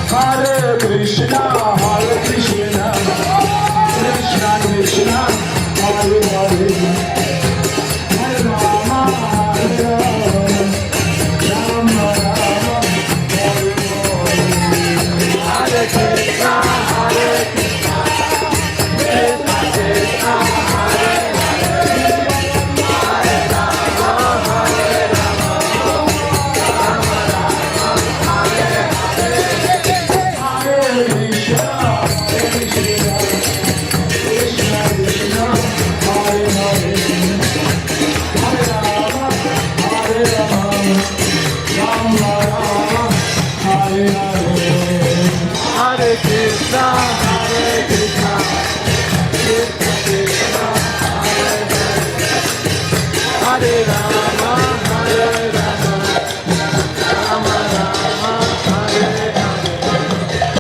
Hare Krishna, Hare Krishna, Krishna Krishna, Hare Hare, Hare Rama, Hare Rama, Rama Rama, Hare Hare, Hare Krishna, Hare Krishna, Krishna Krishna, Hare Hare, Hare Rama, Hare Rama, Rama Rama, Hare Hare, Hare Krishna, Hare Krishna, Krishna Krishna, Hare Hare, Hare Rama, Hare Rama, Rama Rama, Hare Hare, Hare Krishna, Hare Krishna.